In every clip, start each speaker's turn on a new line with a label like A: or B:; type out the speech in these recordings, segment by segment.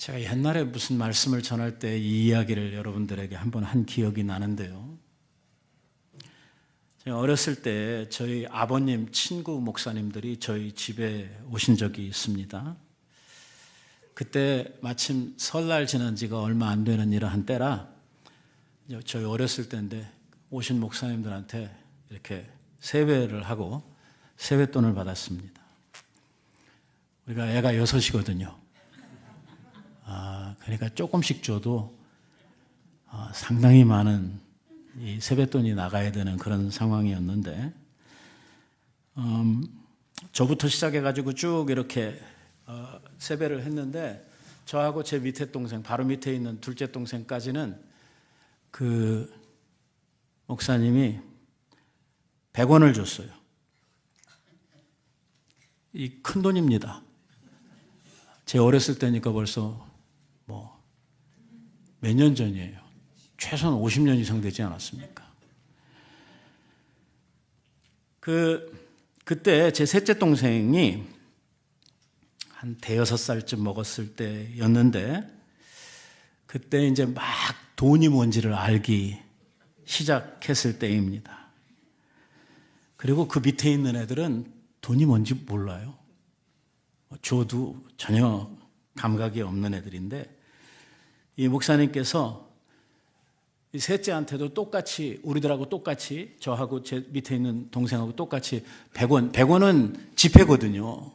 A: 제가 옛날에 무슨 말씀을 전할 때 이 이야기를 여러분들에게 한번 한 기억이 나는데요. 제가 어렸을 때 저희 아버님 친구 목사님들이 저희 집에 오신 적이 있습니다. 그때 마침 설날 지난 지가 얼마 안 되는 이러한 때라 저희 어렸을 때인데 오신 목사님들한테 이렇게 세배를 하고 세뱃돈을 받았습니다. 우리가 애가 6이거든요. 그러니까 조금씩 줘도 상당히 많은 이 세뱃돈이 나가야 되는 그런 상황이었는데, 저부터 시작해가지고 쭉 이렇게 세배를 했는데, 저하고 제 밑에 동생, 바로 밑에 있는 둘째 동생까지는 그 목사님이 100원을 줬어요. 이 큰 돈입니다. 제 어렸을 때니까 벌써 몇 년 전이에요. 최소한 50년 이상 되지 않았습니까? 그때 제 셋째 동생이 한 대여섯 살쯤 먹었을 때였는데, 그때 이제 막 돈이 뭔지를 알기 시작했을 때입니다. 그리고 그 밑에 있는 애들은 돈이 뭔지 몰라요. 줘도 전혀 감각이 없는 애들인데, 이 목사님께서 이 셋째한테도 똑같이, 우리들하고 똑같이, 저하고 제 밑에 있는 동생하고 똑같이 100원은 지폐거든요.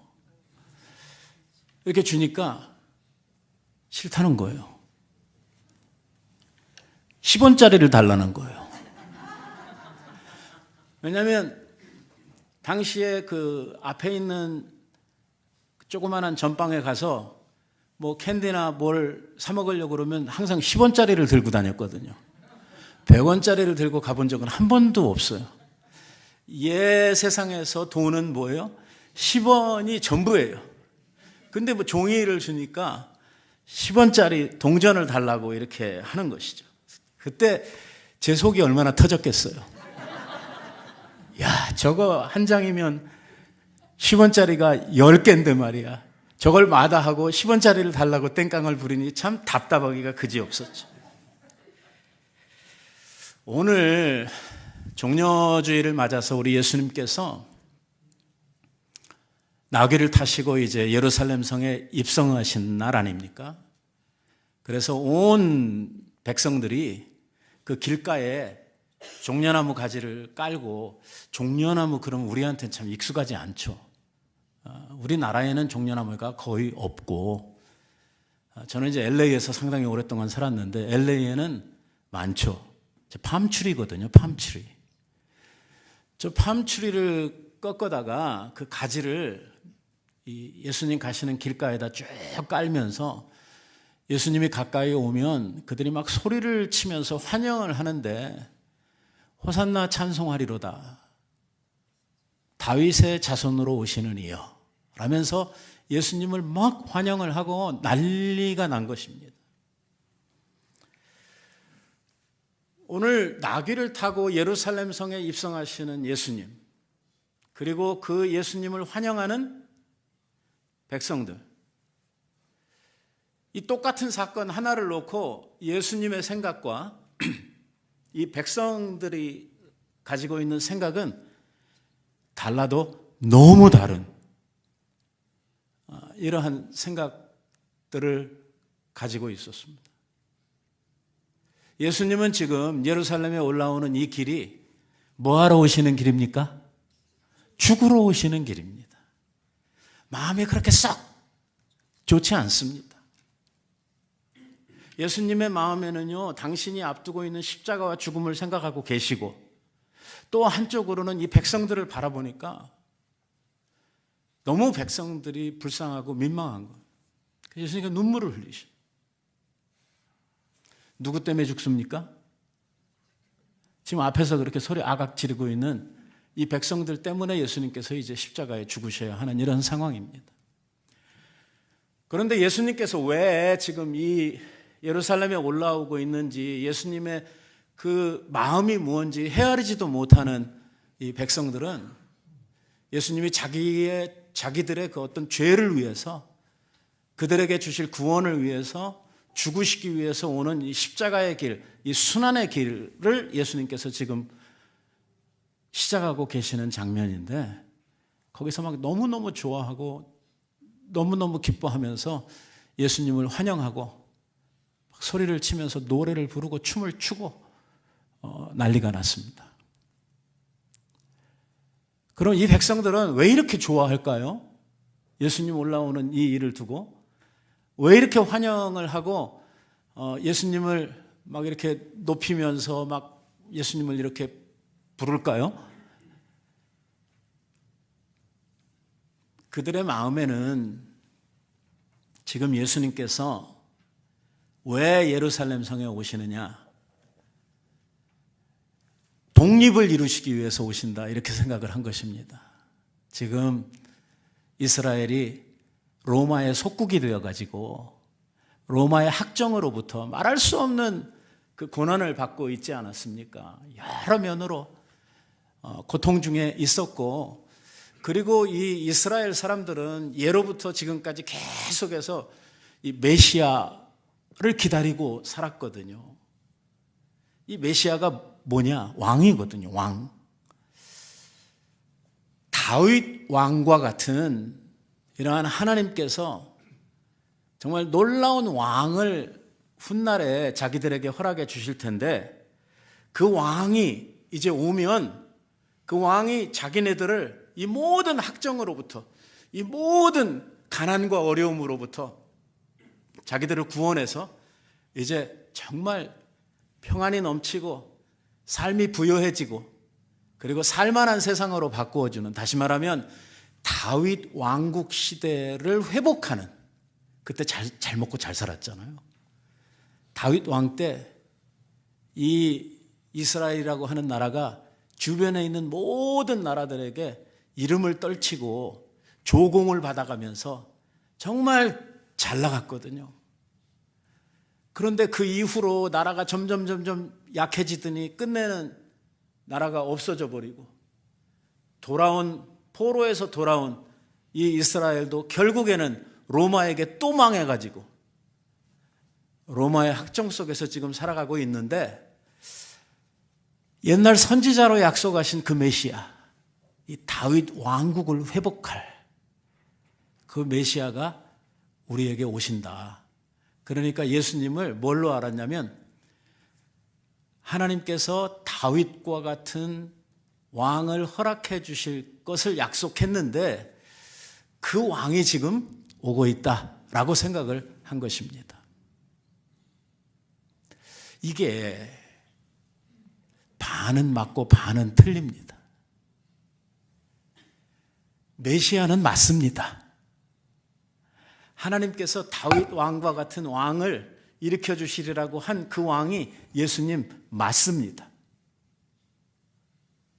A: 이렇게 주니까 싫다는 거예요. 10원짜리를 달라는 거예요. 왜냐하면 당시에 그 앞에 있는 조그마한 전방에 가서 캔디나 뭘 사 먹으려고 그러면 항상 10원짜리를 들고 다녔거든요. 100원짜리를 들고 가본 적은 한 번도 없어요. 세상에서 돈은 뭐예요? 10원이 전부예요. 근데 종이를 주니까 10원짜리 동전을 달라고 이렇게 하는 것이죠. 그때 제 속이 얼마나 터졌겠어요. 야, 저거 한 장이면 10원짜리가 10개인데 말이야. 저걸 마다하고 10원짜리를 달라고 땡깡을 부리니 참 답답하기가 그지없었죠. 오늘 종려주의를 맞아서 우리 예수님께서 나귀를 타시고 이제 예루살렘 성에 입성하신 날 아닙니까? 그래서 온 백성들이 그 길가에 종려나무 가지를 깔고, 종려나무 그러면 우리한테는 참 익숙하지 않죠. 우리나라에는 종려나무가 거의 없고, 저는 이제 LA에서 상당히 오랫동안 살았는데 LA에는 많죠. 팜트리거든요. 팜트리. 저 팜트리를 꺾어다가 그 가지를 예수님 가시는 길가에다 쭉 깔면서 예수님이 가까이 오면 그들이 막 소리를 치면서 환영을 하는데, 호산나 찬송하리로다, 다윗의 자손으로 오시는 이여 라면서 예수님을 막 환영을 하고 난리가 난 것입니다. 오늘 나귀를 타고 예루살렘 성에 입성하시는 예수님, 그리고 그 예수님을 환영하는 백성들, 이 똑같은 사건 하나를 놓고 예수님의 생각과 이 백성들이 가지고 있는 생각은 달라도 너무 다른 이러한 생각들을 가지고 있었습니다. 예수님은 지금 예루살렘에 올라오는 이 길이 뭐하러 오시는 길입니까? 죽으러 오시는 길입니다. 마음이 그렇게 썩 좋지 않습니다. 예수님의 마음에는요, 당신이 앞두고 있는 십자가와 죽음을 생각하고 계시고, 또 한쪽으로는 이 백성들을 바라보니까 너무 백성들이 불쌍하고 민망한 거예요. 예수님께서 눈물을 흘리셔. 누구 때문에 죽습니까? 지금 앞에서 그렇게 소리 아각 지르고 있는 이 백성들 때문에 예수님께서 이제 십자가에 죽으셔야 하는 이런 상황입니다. 그런데 예수님께서 왜 지금 이 예루살렘에 올라오고 있는지, 예수님의 그 마음이 무엇인지 헤아리지도 못하는 이 백성들은 예수님이 자기들의 그 어떤 죄를 위해서 그들에게 주실 구원을 위해서 죽으시기 위해서 오는 이 십자가의 길, 이 순환의 길을 예수님께서 지금 시작하고 계시는 장면인데 거기서 막 너무너무 좋아하고 너무너무 기뻐하면서 예수님을 환영하고 소리를 치면서 노래를 부르고 춤을 추고 난리가 났습니다. 그럼 이 백성들은 왜 이렇게 좋아할까요? 예수님 올라오는 이 일을 두고 왜 이렇게 환영을 하고 예수님을 막 이렇게 높이면서 막 예수님을 이렇게 부를까요? 그들의 마음에는 지금 예수님께서 왜 예루살렘 성에 오시느냐? 독립을 이루시기 위해서 오신다 이렇게 생각을 한 것입니다. 지금 이스라엘이 로마의 속국이 되어가지고 로마의 학정으로부터 말할 수 없는 그 고난을 받고 있지 않았습니까? 여러 면으로 고통 중에 있었고, 그리고 이 이스라엘 사람들은 예로부터 지금까지 계속해서 이 메시아를 기다리고 살았거든요. 이 메시아가 뭐냐? 왕이거든요. 왕. 다윗 왕과 같은 이러한 하나님께서 정말 놀라운 왕을 훗날에 자기들에게 허락해 주실 텐데, 그 왕이 이제 오면 그 왕이 자기네들을 이 모든 학정으로부터, 이 모든 가난과 어려움으로부터 자기들을 구원해서 이제 정말 평안이 넘치고 삶이 부여해지고 그리고 살만한 세상으로 바꾸어주는, 다시 말하면 다윗 왕국 시대를 회복하는, 그때 잘 먹고 잘 살았잖아요. 다윗 왕 때 이 이스라엘이라고 하는 나라가 주변에 있는 모든 나라들에게 이름을 떨치고 조공을 받아가면서 정말 잘 나갔거든요. 그런데 그 이후로 나라가 점점 약해지더니 끝내는 나라가 없어져 버리고 포로에서 돌아온 이 이스라엘도 결국에는 로마에게 또 망해가지고 로마의 학정 속에서 지금 살아가고 있는데, 옛날 선지자로 약속하신 그 메시아, 이 다윗 왕국을 회복할 그 메시아가 우리에게 오신다. 그러니까 예수님을 뭘로 알았냐면, 하나님께서 다윗과 같은 왕을 허락해 주실 것을 약속했는데 그 왕이 지금 오고 있다라고 생각을 한 것입니다. 이게 반은 맞고 반은 틀립니다. 메시아는 맞습니다. 하나님께서 다윗 왕과 같은 왕을 일으켜 주시리라고 한 그 왕이 예수님 맞습니다.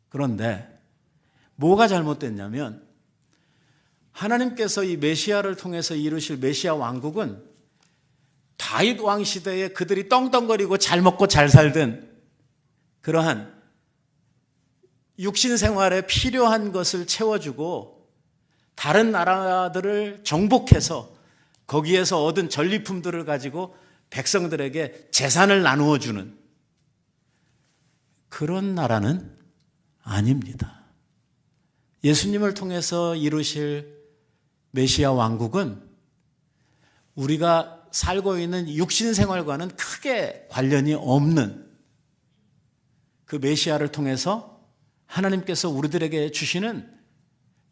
A: 그런데 뭐가 잘못됐냐면, 하나님께서 이 메시아를 통해서 이루실 메시아 왕국은 다윗 왕 시대에 그들이 떵떵거리고 잘 먹고 잘 살던 그러한 육신 생활에 필요한 것을 채워주고 다른 나라들을 정복해서 거기에서 얻은 전리품들을 가지고 백성들에게 재산을 나누어 주는 그런 나라는 아닙니다. 예수님을 통해서 이루실 메시아 왕국은 우리가 살고 있는 육신 생활과는 크게 관련이 없는, 그 메시아를 통해서 하나님께서 우리들에게 주시는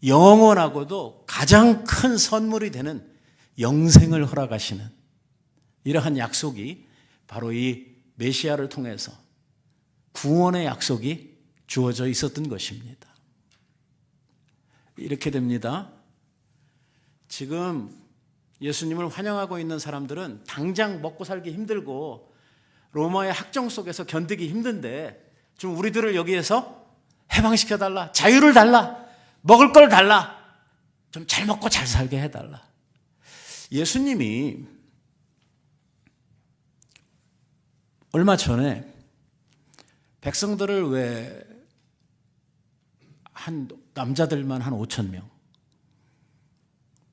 A: 영원하고도 가장 큰 선물이 되는 영생을 허락하시는 이러한 약속이 바로 이 메시아를 통해서 구원의 약속이 주어져 있었던 것입니다. 이렇게 됩니다. 지금 예수님을 환영하고 있는 사람들은 당장 먹고 살기 힘들고 로마의 학정 속에서 견디기 힘든데, 좀 우리들을 여기에서 해방시켜달라, 자유를 달라, 먹을 걸 달라, 좀 잘 먹고 잘 살게 해달라. 예수님이 얼마 전에 백성들을 남자들만 한 5,000명,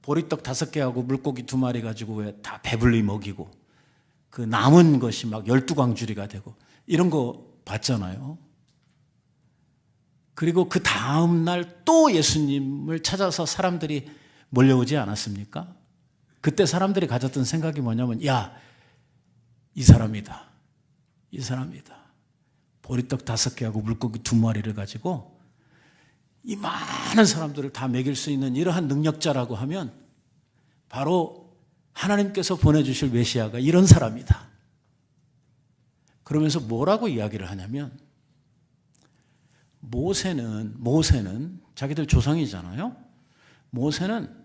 A: 보리떡 5개하고 물고기 2마리 가지고 왜 다 배불리 먹이고 그 남은 것이 막 12광주리가 되고 이런 거 봤잖아요. 그리고 그 다음 날 또 예수님을 찾아서 사람들이 몰려오지 않았습니까? 그때 사람들이 가졌던 생각이 뭐냐면, 야, 이 사람이다. 이 사람이다. 보리떡 5개하고 물고기 2마리를 가지고 이 많은 사람들을 다 먹일 수 있는 이러한 능력자라고 하면 바로 하나님께서 보내주실 메시아가 이런 사람이다. 그러면서 뭐라고 이야기를 하냐면, 모세는 자기들 조상이잖아요. 모세는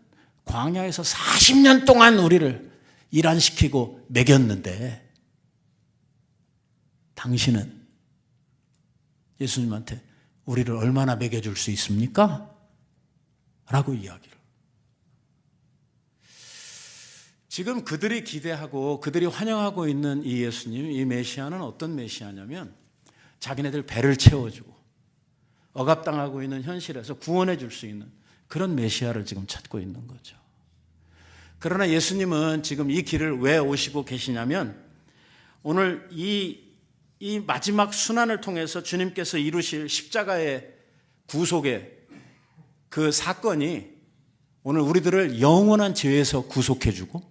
A: 광야에서 40년 동안 우리를 일안시키고 먹였는데 당신은 예수님한테 우리를 얼마나 먹여줄 수 있습니까? 라고 이야기를. 지금 그들이 기대하고 그들이 환영하고 있는 이 예수님, 이 메시아는 어떤 메시아냐면 자기네들 배를 채워주고 억압당하고 있는 현실에서 구원해 줄 수 있는 그런 메시아를 지금 찾고 있는 거죠. 그러나 예수님은 지금 이 길을 왜 오시고 계시냐면 오늘 이 마지막 순환을 통해서 주님께서 이루실 십자가의 구속의 그 사건이 오늘 우리들을 영원한 죄에서 구속해 주고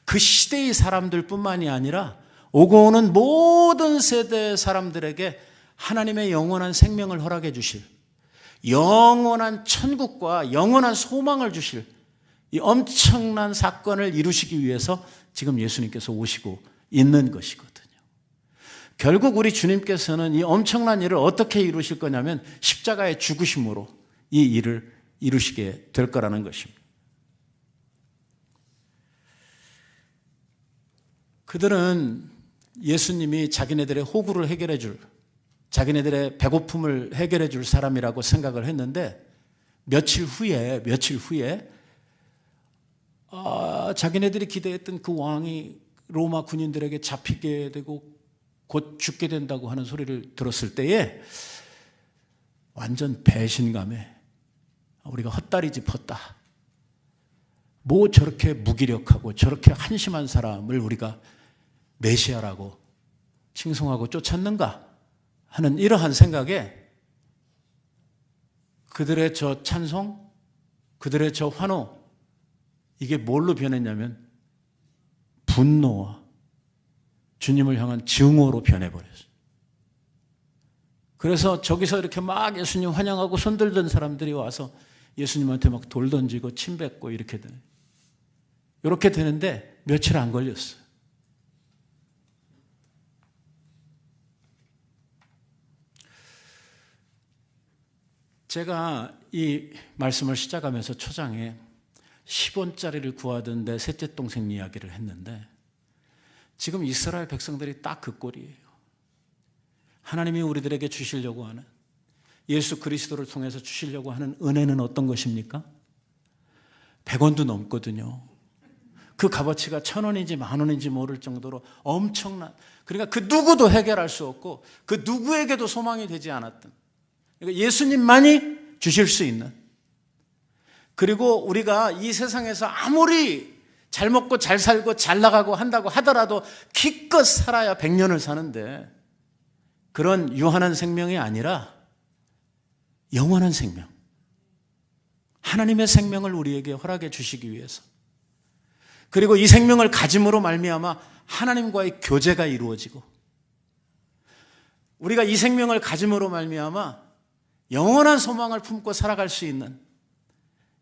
A: 그 시대의 사람들뿐만이 아니라 오고 오는 모든 세대의 사람들에게 하나님의 영원한 생명을 허락해 주실, 영원한 천국과 영원한 소망을 주실 이 엄청난 사건을 이루시기 위해서 지금 예수님께서 오시고 있는 것이거든요. 결국 우리 주님께서는 이 엄청난 일을 어떻게 이루실 거냐면 십자가의 죽으심으로 이 일을 이루시게 될 거라는 것입니다. 그들은 예수님이 자기네들의 호구를 해결해 줄, 자기네들의 배고픔을 해결해 줄 사람이라고 생각을 했는데 며칠 후에 자기네들이 기대했던 그 왕이 로마 군인들에게 잡히게 되고 곧 죽게 된다고 하는 소리를 들었을 때에 완전 배신감에 우리가 헛다리 짚었다. 뭐 저렇게 무기력하고 저렇게 한심한 사람을 우리가 메시아라고 칭송하고 쫓았는가 하는 이러한 생각에 그들의 저 찬송, 그들의 저 환호, 이게 뭘로 변했냐면 분노와 주님을 향한 증오로 변해버렸어요. 그래서 저기서 이렇게 막 예수님 환영하고 손들던 사람들이 와서 예수님한테 막 돌 던지고 침 뱉고 이렇게 되는, 이렇게 되는데 며칠 안 걸렸어요. 제가 이 말씀을 시작하면서 초장에 10원짜리를 구하던 내 셋째 동생 이야기를 했는데 지금 이스라엘 백성들이 딱 그 꼴이에요. 하나님이 우리들에게 주시려고 하는, 예수 그리스도를 통해서 주시려고 하는 은혜는 어떤 것입니까? 100원도 넘거든요. 그 값어치가 1000원인지 10,000원인지 모를 정도로 엄청난, 그러니까 그 누구도 해결할 수 없고 그 누구에게도 소망이 되지 않았던, 그러니까 예수님만이 주실 수 있는, 그리고 우리가 이 세상에서 아무리 잘 먹고 잘 살고 잘 나가고 한다고 하더라도 기껏 살아야 100년을 사는데 그런 유한한 생명이 아니라 영원한 생명, 하나님의 생명을 우리에게 허락해 주시기 위해서, 그리고 이 생명을 가짐으로 말미암아 하나님과의 교제가 이루어지고 우리가 이 생명을 가짐으로 말미암아 영원한 소망을 품고 살아갈 수 있는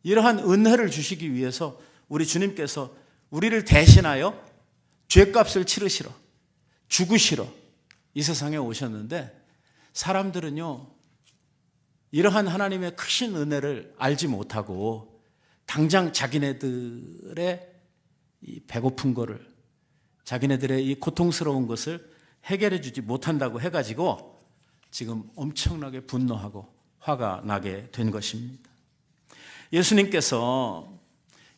A: 이러한 은혜를 주시기 위해서 우리 주님께서 우리를 대신하여 죄값을 치르시러 죽으시러 이 세상에 오셨는데, 사람들은요 이러한 하나님의 크신 은혜를 알지 못하고 당장 자기네들의 이 배고픈 거를, 자기네들의 이 고통스러운 것을 해결해 주지 못한다고 해가지고 지금 엄청나게 분노하고 화가 나게 된 것입니다. 예수님께서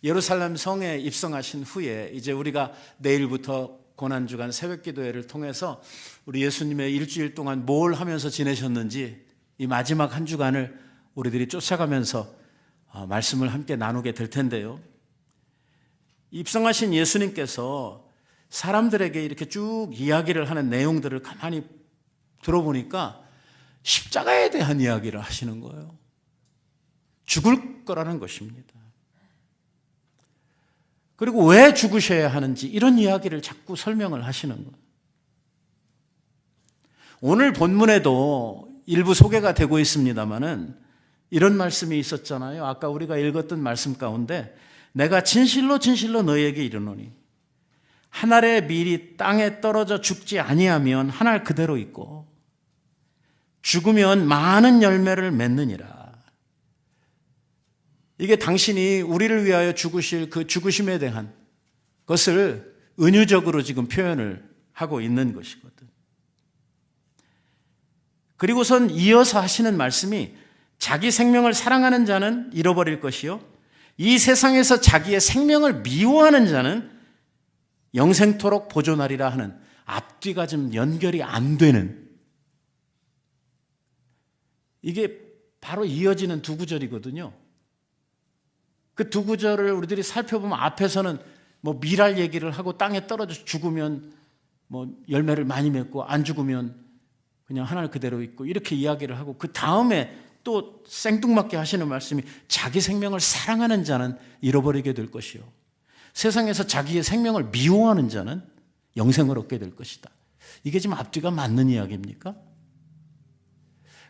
A: 예루살렘 성에 입성하신 후에 이제 우리가 내일부터 고난주간 새벽기도회를 통해서 우리 예수님의 일주일 동안 뭘 하면서 지내셨는지 이 마지막 한 주간을 우리들이 쫓아가면서 말씀을 함께 나누게 될 텐데요. 입성하신 예수님께서 사람들에게 이렇게 쭉 이야기를 하는 내용들을 가만히 들어보니까 십자가에 대한 이야기를 하시는 거예요. 죽을 거라는 것입니다. 그리고 왜 죽으셔야 하는지 이런 이야기를 자꾸 설명을 하시는 거예요. 오늘 본문에도 일부 소개가 되고 있습니다마는 이런 말씀이 있었잖아요. 아까 우리가 읽었던 말씀 가운데 내가 진실로 진실로 너희에게 이르노니 한 알의 밀이 땅에 떨어져 죽지 아니하면 한 알 그대로 있고 죽으면 많은 열매를 맺느니라. 이게 당신이 우리를 위하여 죽으실 그 죽으심에 대한 것을 은유적으로 지금 표현을 하고 있는 것이거든. 그리고선 이어서 하시는 말씀이 자기 생명을 사랑하는 자는 잃어버릴 것이요 이 세상에서 자기의 생명을 미워하는 자는 영생토록 보존하리라 하는 앞뒤가 좀 연결이 안 되는, 이게 바로 이어지는 두 구절이거든요. 그 두 구절을 우리들이 살펴보면 앞에서는 뭐 밀할 얘기를 하고 땅에 떨어져 죽으면 뭐 열매를 많이 맺고 안 죽으면 그냥 하늘 그대로 있고 이렇게 이야기를 하고 그 다음에 또 생뚱맞게 하시는 말씀이 자기 생명을 사랑하는 자는 잃어버리게 될 것이요 세상에서 자기의 생명을 미워하는 자는 영생을 얻게 될 것이다. 이게 지금 앞뒤가 맞는 이야기입니까?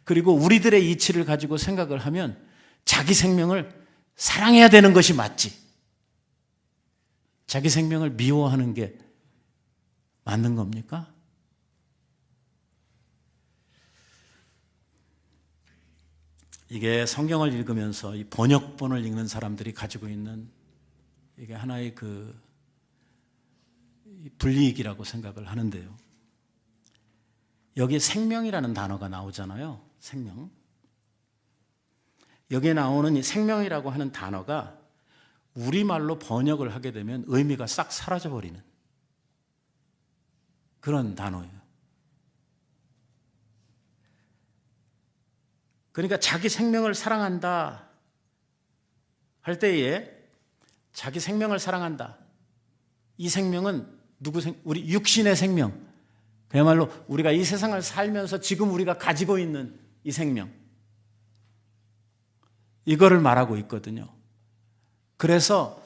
A: 그리고 우리들의 이치를 가지고 생각을 하면 자기 생명을 사랑해야 되는 것이 맞지, 자기 생명을 미워하는 게 맞는 겁니까? 이게 성경을 읽으면서 이 번역본을 읽는 사람들이 가지고 있는 이게 하나의 그 불이익이라고 생각을 하는데요. 여기에 생명이라는 단어가 나오잖아요. 생명. 여기에 나오는 이 생명이라고 하는 단어가 우리말로 번역을 하게 되면 의미가 싹 사라져버리는 그런 단어예요. 그러니까 자기 생명을 사랑한다 할 때에 자기 생명을 사랑한다. 이 생명은 우리 육신의 생명. 그야말로 우리가 이 세상을 살면서 지금 우리가 가지고 있는 이 생명. 이거를 말하고 있거든요. 그래서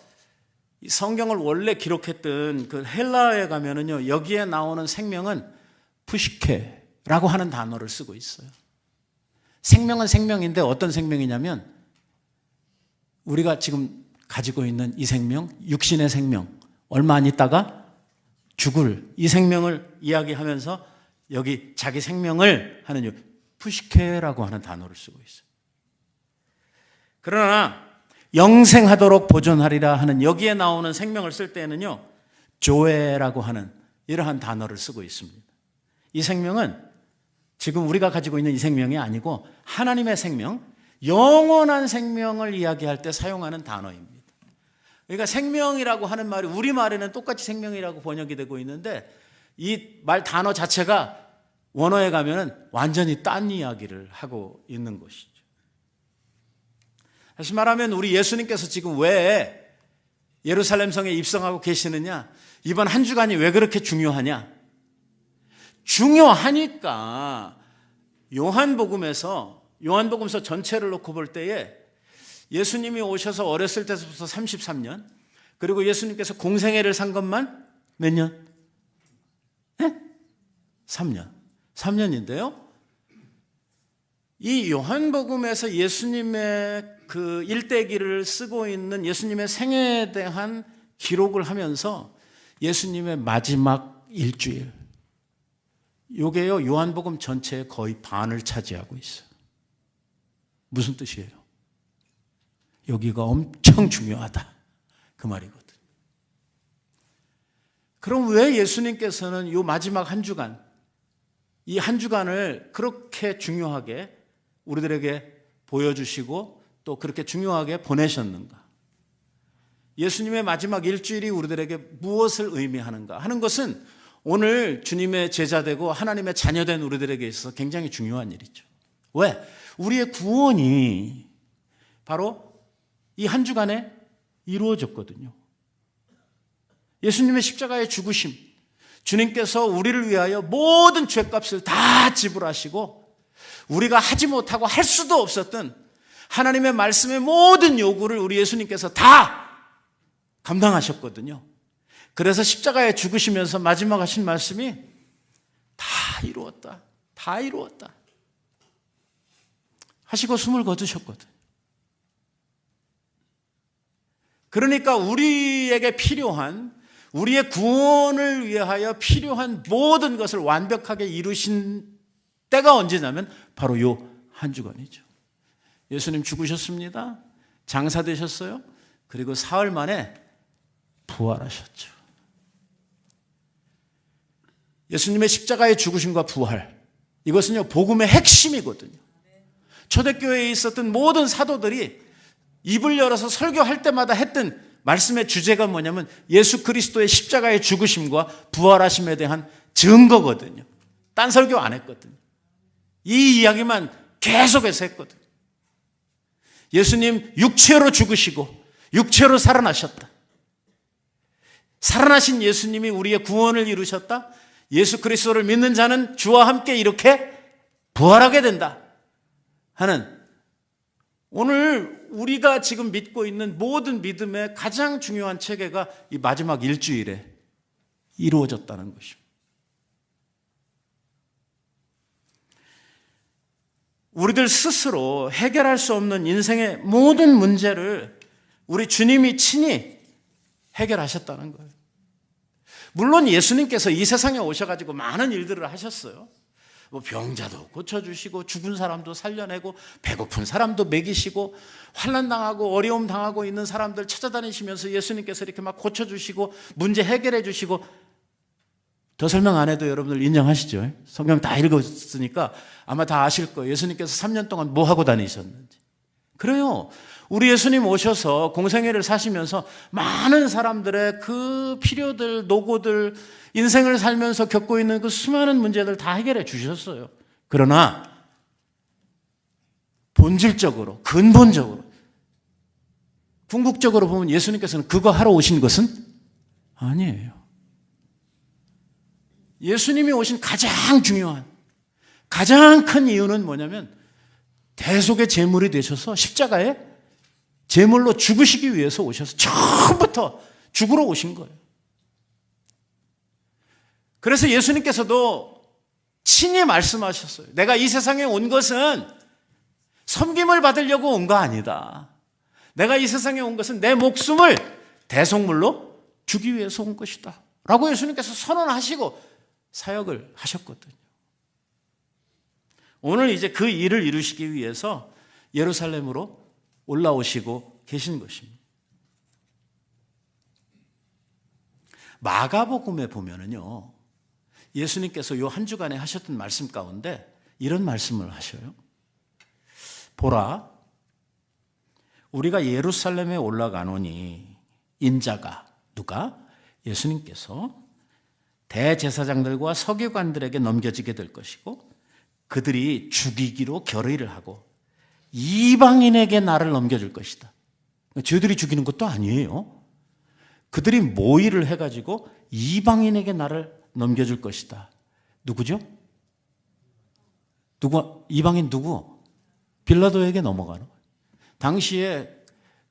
A: 성경을 원래 기록했던 그 헬라어에 가면은요, 여기에 나오는 생명은 푸시케라고 하는 단어를 쓰고 있어요. 생명은 생명인데 어떤 생명이냐면 우리가 지금 가지고 있는 이 생명, 육신의 생명, 얼마 안 있다가 죽을 이 생명을 이야기하면서 여기 자기 생명을 하는 푸시케라고 하는 단어를 쓰고 있어요. 그러나 영생하도록 보존하리라 하는 여기에 나오는 생명을 쓸 때는요, 조에라고 하는 이러한 단어를 쓰고 있습니다. 이 생명은 지금 우리가 가지고 있는 이 생명이 아니고 하나님의 생명, 영원한 생명을 이야기할 때 사용하는 단어입니다. 그러니까 생명이라고 하는 말이 우리말에는 똑같이 생명이라고 번역이 되고 있는데 이 말 단어 자체가 원어에 가면은 완전히 딴 이야기를 하고 있는 것이죠. 다시 말하면 우리 예수님께서 지금 왜 예루살렘 성에 입성하고 계시느냐? 이번 한 주간이 왜 그렇게 중요하냐? 중요하니까 요한복음서 전체를 놓고 볼 때에 예수님이 오셔서 어렸을 때부터 33년, 그리고 예수님께서 공생애를 산 것만 몇 년? 네? 3년. 3년인데요. 이 요한복음에서 예수님의 그 일대기를 쓰고 있는 예수님의 생애에 대한 기록을 하면서 예수님의 마지막 일주일, 요게요, 요한복음 전체의 거의 반을 차지하고 있어요. 무슨 뜻이에요? 여기가 엄청 중요하다, 그 말이거든. 그럼 왜 예수님께서는 요 마지막 한 주간, 이 한 주간을 그렇게 중요하게 우리들에게 보여주시고 또 그렇게 중요하게 보내셨는가? 예수님의 마지막 일주일이 우리들에게 무엇을 의미하는가 하는 것은 오늘 주님의 제자되고 하나님의 자녀된 우리들에게 있어서 굉장히 중요한 일이죠. 왜? 우리의 구원이 바로 이 한 주간에 이루어졌거든요. 예수님의 십자가의 죽으심, 주님께서 우리를 위하여 모든 죄값을 다 지불하시고 우리가 하지 못하고 할 수도 없었던 하나님의 말씀의 모든 요구를 우리 예수님께서 다 감당하셨거든요. 그래서 십자가에 죽으시면서 마지막 하신 말씀이 다 이루었다, 다 이루었다 하시고 숨을 거두셨거든요. 그러니까 우리에게 필요한, 우리의 구원을 위하여 필요한 모든 것을 완벽하게 이루신 때가 언제냐면 바로 요 한 주간이죠. 예수님 죽으셨습니다. 장사되셨어요. 그리고 사흘 만에 부활하셨죠. 예수님의 십자가의 죽으심과 부활, 이것은요 복음의 핵심이거든요. 초대교회에 있었던 모든 사도들이 입을 열어서 설교할 때마다 했던 말씀의 주제가 뭐냐면 예수 그리스도의 십자가의 죽으심과 부활하심에 대한 증거거든요. 딴 설교 안 했거든요. 이 이야기만 계속해서 했거든요. 예수님 육체로 죽으시고 육체로 살아나셨다. 살아나신 예수님이 우리의 구원을 이루셨다. 예수 그리스도를 믿는 자는 주와 함께 이렇게 부활하게 된다 하는, 오늘 우리가 지금 믿고 있는 모든 믿음의 가장 중요한 체계가 이 마지막 일주일에 이루어졌다는 것입니다. 우리들 스스로 해결할 수 없는 인생의 모든 문제를 우리 주님이 친히 해결하셨다는 거예요. 물론 예수님께서 이 세상에 오셔가지고 많은 일들을 하셨어요. 뭐 병자도 고쳐주시고 죽은 사람도 살려내고 배고픈 사람도 먹이시고 환난 당하고 어려움 당하고 있는 사람들 찾아다니시면서 예수님께서 이렇게 막 고쳐주시고 문제 해결해 주시고, 더 설명 안 해도 여러분들 인정하시죠? 성경 다 읽었으니까 아마 다 아실 거예요. 예수님께서 3년 동안 뭐 하고 다니셨는지. 그래요. 우리 예수님 오셔서 공생애를 사시면서 많은 사람들의 그 필요들, 노고들, 인생을 살면서 겪고 있는 그 수많은 문제들 다 해결해 주셨어요. 그러나 본질적으로, 근본적으로, 궁극적으로 보면 예수님께서는 그거 하러 오신 것은 아니에요. 예수님이 오신 가장 중요한, 가장 큰 이유는 뭐냐면 대속의 제물이 되셔서 십자가에 제물로 죽으시기 위해서 오셔서 처음부터 죽으러 오신 거예요. 그래서 예수님께서도 친히 말씀하셨어요. 내가 이 세상에 온 것은 섬김을 받으려고 온 거 아니다. 내가 이 세상에 온 것은 내 목숨을 대속물로 주기 위해서 온 것이다 라고 예수님께서 선언하시고 사역을 하셨거든요. 오늘 이제 그 일을 이루시기 위해서 예루살렘으로 올라오시고 계신 것입니다. 마가복음에 보면은요, 예수님께서 요 한 주간에 하셨던 말씀 가운데 이런 말씀을 하셔요. 보라, 우리가 예루살렘에 올라가노니 인자가, 누가? 예수님께서 대제사장들과 서기관들에게 넘겨지게 될 것이고 그들이 죽이기로 결의를 하고 이방인에게 나를 넘겨줄 것이다. 저희들이 죽이는 것도 아니에요. 그들이 모의를 해가지고 이방인에게 나를 넘겨줄 것이다. 누구죠? 이방인 누구? 빌라도에게 넘어가는 거예요. 당시에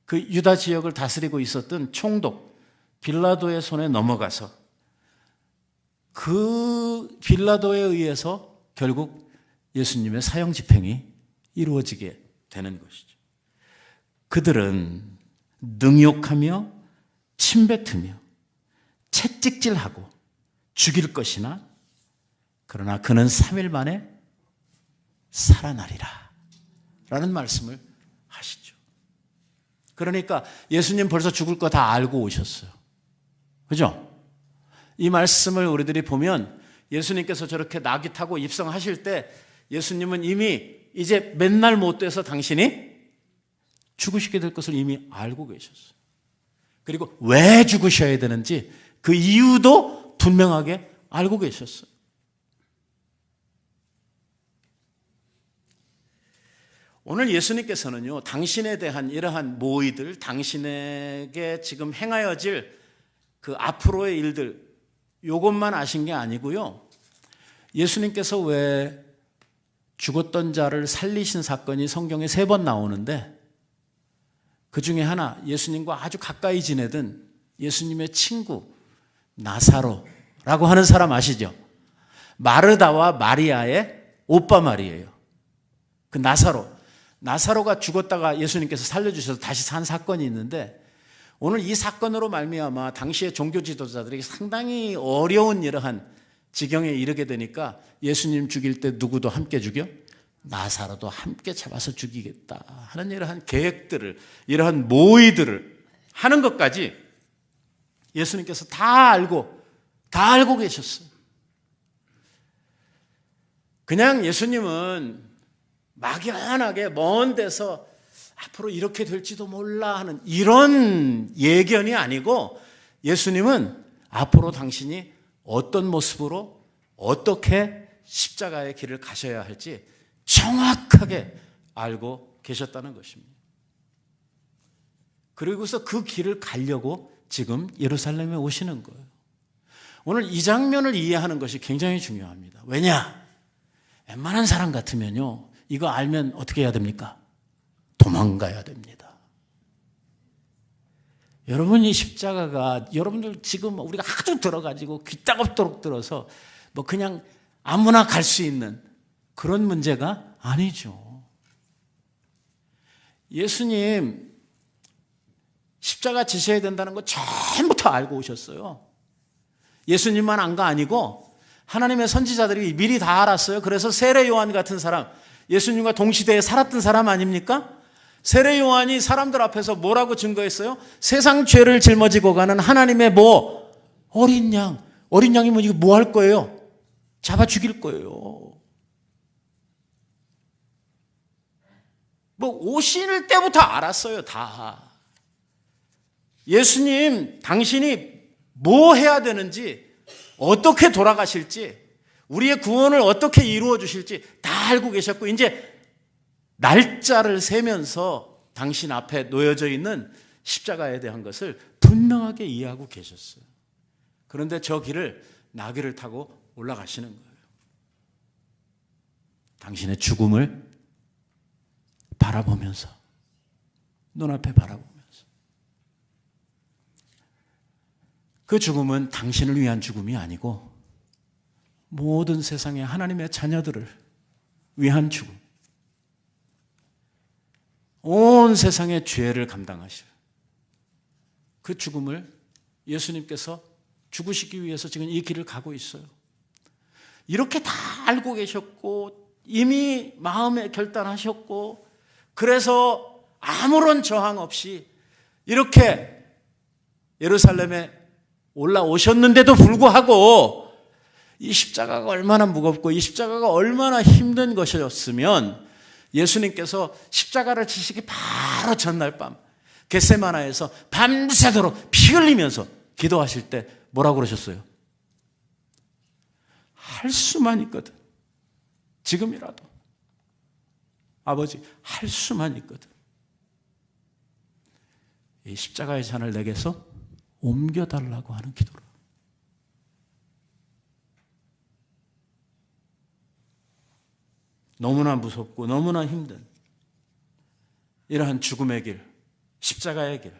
A: 그 유다 지역을 다스리고 있었던 총독 빌라도의 손에 넘어가서 그 빌라도에 의해서 결국 예수님의 사형 집행이 이루어지게 되는 것이죠. 그들은 능욕하며 침뱉으며 채찍질하고 죽일 것이나 그러나 그는 3일 만에 살아나리라 라는 말씀을 하시죠. 그러니까 예수님 벌써 죽을 거 다 알고 오셨어요. 그죠? 이 말씀을 우리들이 보면 예수님께서 저렇게 나귀 타고 입성하실 때 예수님은 이미 이제 맨날 못 돼서 당신이 죽으시게 될 것을 이미 알고 계셨어요. 그리고 왜 죽으셔야 되는지 그 이유도 분명하게 알고 계셨어요. 오늘 예수님께서는요, 당신에 대한 이러한 모의들, 당신에게 지금 행하여질 그 앞으로의 일들, 요것만 아신 게 아니고요. 예수님께서 왜 죽었던 자를 살리신 사건이 성경에 3번 나오는데, 그 중에 하나, 예수님과 아주 가까이 지내던 예수님의 친구 나사로라고 하는 사람 아시죠? 마르다와 마리아의 오빠 말이에요. 그 나사로가 죽었다가 예수님께서 살려주셔서 다시 산 사건이 있는데, 오늘 이 사건으로 말미암아 당시의 종교 지도자들이 상당히 어려운 이러한 지경에 이르게 되니까 예수님 죽일 때 누구도 함께 죽여? 나사로도 함께 잡아서 죽이겠다 하는 이러한 계획들을, 이러한 모의들을 하는 것까지 예수님께서 다 알고 계셨어요. 그냥 예수님은 막연하게 먼 데서 앞으로 이렇게 될지도 몰라 하는 이런 예견이 아니고, 예수님은 앞으로 당신이 어떤 모습으로 어떻게 십자가의 길을 가셔야 할지 정확하게 알고 계셨다는 것입니다. 그리고서 그 길을 가려고 지금 예루살렘에 오시는 거예요. 오늘 이 장면을 이해하는 것이 굉장히 중요합니다. 왜냐? 웬만한 사람 같으면요, 이거 알면 어떻게 해야 됩니까? 도망가야 됩니다. 여러분, 이 십자가가 여러분들 지금 우리가 아주 들어가지고 귀 따갑도록 들어서 뭐 그냥 아무나 갈 수 있는 그런 문제가 아니죠. 예수님 십자가 지셔야 된다는 거 처음부터 알고 오셨어요. 예수님만 안 거 아니고 하나님의 선지자들이 미리 다 알았어요. 그래서 세례 요한 같은 사람, 예수님과 동시대에 살았던 사람 아닙니까? 세례 요한이 사람들 앞에서 뭐라고 증거했어요? 세상 죄를 짊어지고 가는 하나님의 어린 양. 어린 양이면 이거 뭐 할 거예요? 잡아 죽일 거예요. 뭐 오실 때부터 알았어요, 다. 예수님, 당신이 뭐 해야 되는지, 어떻게 돌아가실지, 우리의 구원을 어떻게 이루어 주실지 다 알고 계셨고, 이제 날짜를 세면서 당신 앞에 놓여져 있는 십자가에 대한 것을 분명하게 이해하고 계셨어요. 그런데 저 길을 나귀를 타고 올라가시는 거예요. 당신의 죽음을 바라보면서, 눈앞에 바라보면서. 그 죽음은 당신을 위한 죽음이 아니고 모든 세상의 하나님의 자녀들을 위한 죽음. 온 세상의 죄를 감당하실 그 죽음을 예수님께서 죽으시기 위해서 지금 이 길을 가고 있어요. 이렇게 다 알고 계셨고 이미 마음에 결단하셨고, 그래서 아무런 저항 없이 이렇게 예루살렘에 올라오셨는데도 불구하고 이 십자가가 얼마나 무겁고 이 십자가가 얼마나 힘든 것이었으면 예수님께서 십자가를 지시기 바로 전날 밤 겟세마나에서 밤새도록 피 흘리면서 기도하실 때 뭐라고 그러셨어요? 할 수만 있거든. 지금이라도 아버지, 할 수만 있거든. 이 십자가의 잔을 내게서 옮겨달라고 하는 기도를. 너무나 무섭고 너무나 힘든 이러한 죽음의 길, 십자가의 길,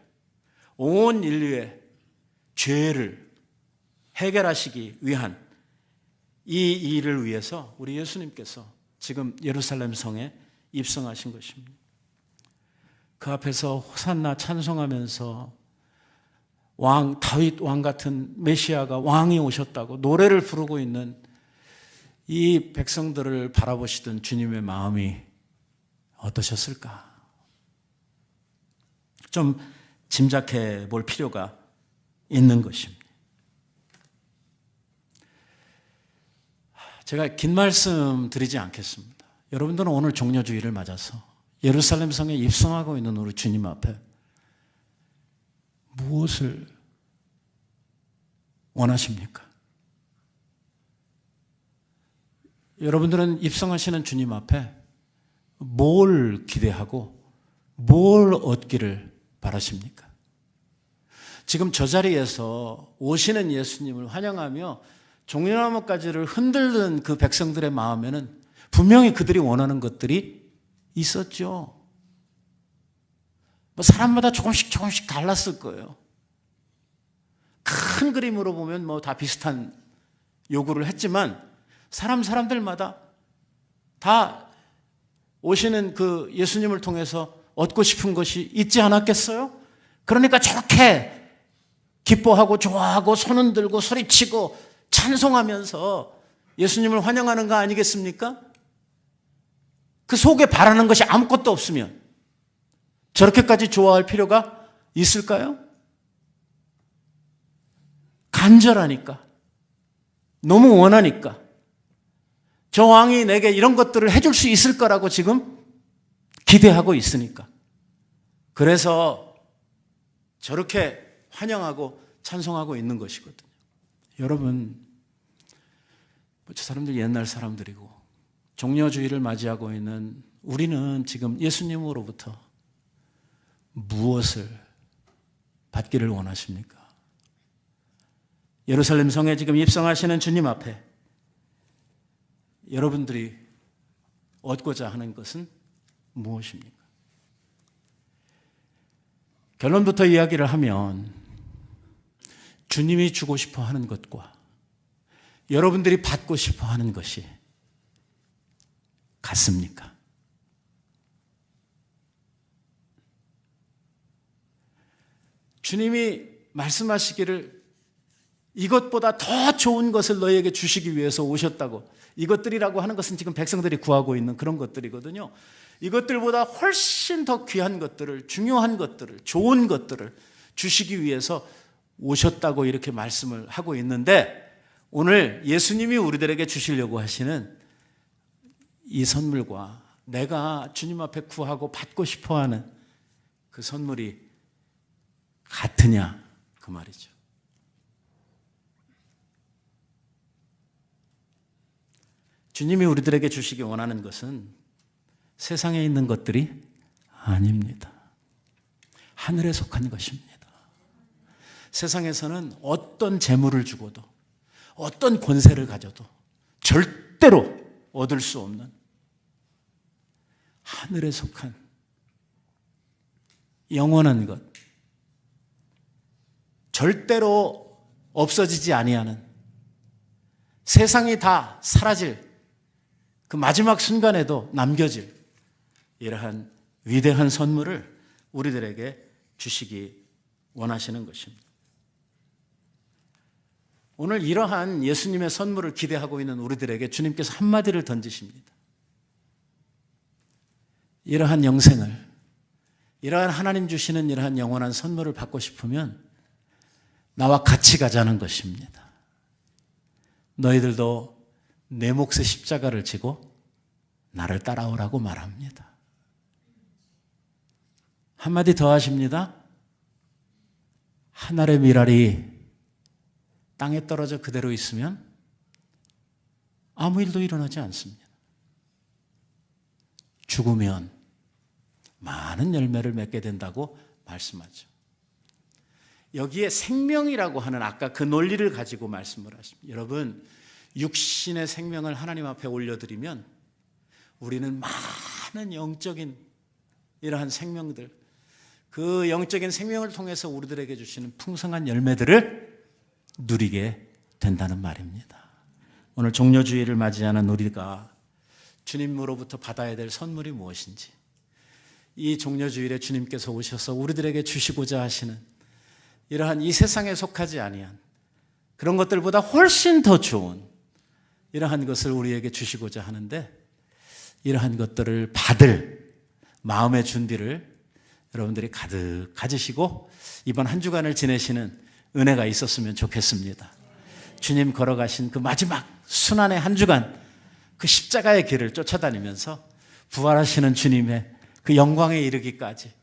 A: 온 인류의 죄를 해결하시기 위한 이 일을 위해서 우리 예수님께서 지금 예루살렘 성에 입성하신 것입니다. 그 앞에서 호산나 찬송하면서 다윗 왕 같은 메시아가 왕이 오셨다고 노래를 부르고 있는 이 백성들을 바라보시던 주님의 마음이 어떠셨을까? 좀 짐작해 볼 필요가 있는 것입니다. 제가 긴 말씀 드리지 않겠습니다. 여러분들은 오늘 종려주의를 맞아서 예루살렘 성에 입성하고 있는 우리 주님 앞에 무엇을 원하십니까? 여러분들은 입성하시는 주님 앞에 뭘 기대하고 뭘 얻기를 바라십니까? 지금 저 자리에서 오시는 예수님을 환영하며 종려나무가지를 흔들던 그 백성들의 마음에는 분명히 그들이 원하는 것들이 있었죠. 뭐 사람마다 조금씩 달랐을 거예요. 큰 그림으로 보면 뭐 다 비슷한 요구를 했지만 사람들마다 다 오시는 그 예수님을 통해서 얻고 싶은 것이 있지 않았겠어요? 그러니까 저렇게 기뻐하고 좋아하고 손 흔들고 소리치고 찬송하면서 예수님을 환영하는 거 아니겠습니까? 그 속에 바라는 것이 아무것도 없으면 저렇게까지 좋아할 필요가 있을까요? 간절하니까, 너무 원하니까, 저 왕이 내게 이런 것들을 해줄 수 있을 거라고 지금 기대하고 있으니까. 그래서 저렇게 환영하고 찬송하고 있는 것이거든요. 여러분, 저 사람들 옛날 사람들이고 종려주의를 맞이하고 있는 우리는 지금 예수님으로부터 무엇을 받기를 원하십니까? 예루살렘 성에 지금 입성하시는 주님 앞에 여러분들이 얻고자 하는 것은 무엇입니까? 결론부터 이야기를 하면 주님이 주고 싶어 하는 것과 여러분들이 받고 싶어 하는 것이 같습니까? 주님이 말씀하시기를 이것보다 더 좋은 것을 너희에게 주시기 위해서 오셨다고, 이것들이라고 하는 것은 지금 백성들이 구하고 있는 그런 것들이거든요. 이것들보다 훨씬 더 귀한 것들을, 중요한 것들을, 좋은 것들을 주시기 위해서 오셨다고 이렇게 말씀을 하고 있는데, 오늘 예수님이 우리들에게 주시려고 하시는 이 선물과 내가 주님 앞에 구하고 받고 싶어하는 그 선물이 같으냐 그 말이죠. 주님이 우리들에게 주시기 원하는 것은 세상에 있는 것들이 아닙니다. 하늘에 속한 것입니다. 세상에서는 어떤 재물을 주고도 어떤 권세를 가져도 절대로 얻을 수 없는 하늘에 속한 영원한 것, 절대로 없어지지 아니하는, 세상이 다 사라질 그 마지막 순간에도 남겨질 이러한 위대한 선물을 우리들에게 주시기 원하시는 것입니다. 오늘 이러한 예수님의 선물을 기대하고 있는 우리들에게 주님께서 한마디를 던지십니다. 이러한 영생을, 이러한 하나님 주시는 이러한 영원한 선물을 받고 싶으면 나와 같이 가자는 것입니다. 너희들도 내 몫의 십자가를 지고 나를 따라오라고 말합니다. 한마디 더 하십니다. 한 알의 밀알이 땅에 떨어져 그대로 있으면 아무 일도 일어나지 않습니다. 죽으면 많은 열매를 맺게 된다고 말씀하죠. 여기에 생명이라고 하는 아까 그 논리를 가지고 말씀을 하십니다. 여러분, 육신의 생명을 하나님 앞에 올려드리면 우리는 많은 영적인 이러한 생명들, 그 영적인 생명을 통해서 우리들에게 주시는 풍성한 열매들을 누리게 된다는 말입니다. 오늘 종려주의를 맞이하는 우리가 주님으로부터 받아야 될 선물이 무엇인지, 이 종려주일에 주님께서 오셔서 우리들에게 주시고자 하시는 이러한 이 세상에 속하지 아니한 그런 것들보다 훨씬 더 좋은 이러한 것을 우리에게 주시고자 하는데, 이러한 것들을 받을 마음의 준비를 여러분들이 가득 가지시고 이번 한 주간을 지내시는 은혜가 있었으면 좋겠습니다. 주님 걸어가신 그 마지막 순환의 한 주간, 그 십자가의 길을 쫓아다니면서 부활하시는 주님의 그 영광에 이르기까지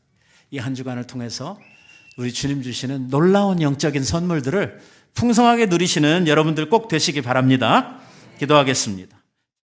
A: 이 한 주간을 통해서 우리 주님 주시는 놀라운 영적인 선물들을 풍성하게 누리시는 여러분들 꼭 되시기 바랍니다. 기도하겠습니다.